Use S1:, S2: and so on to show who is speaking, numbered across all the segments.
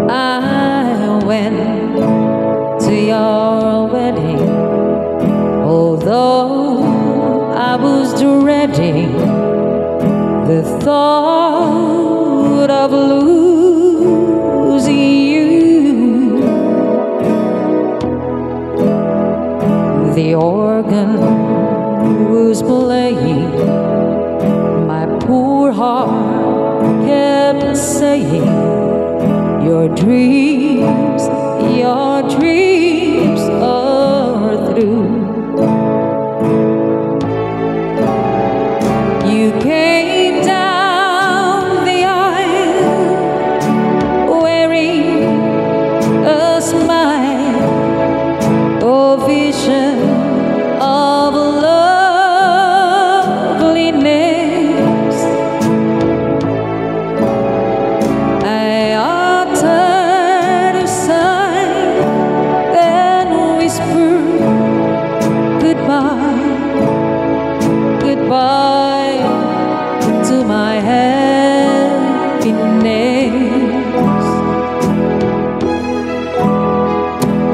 S1: I went to your wedding, although I was dreading the thought of losing you. The organ was playing, my poor heart kept saying, your dreams are through. You came down the aisle wearing a smile, a vision of loveliness. I uttered a sigh and whispered goodbye, goodbye to my happiness.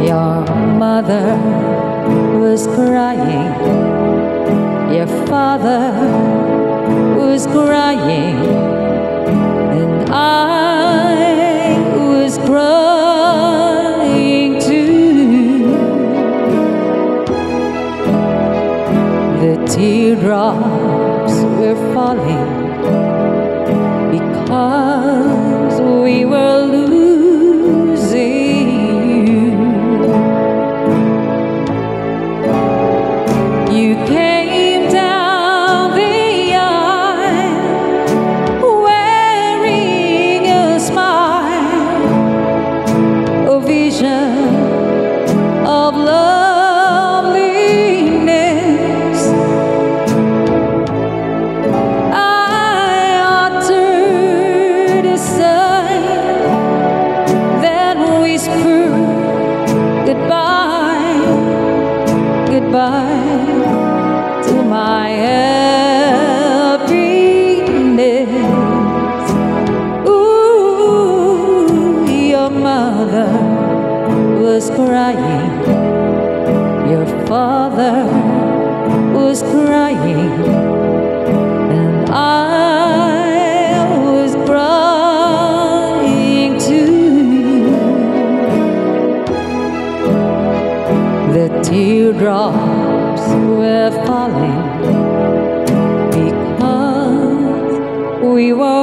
S1: Your mother was crying, your father was crying, and I was crying too. The teardrops were falling because we were losing you. You came down the aisle wearing a smile, a vision of loveliness. I uttered a sigh, then whispered goodbye, goodbye to my happiness. Ooh, your mother was crying, your father was crying, and I was crying too. The teardrops were falling because we were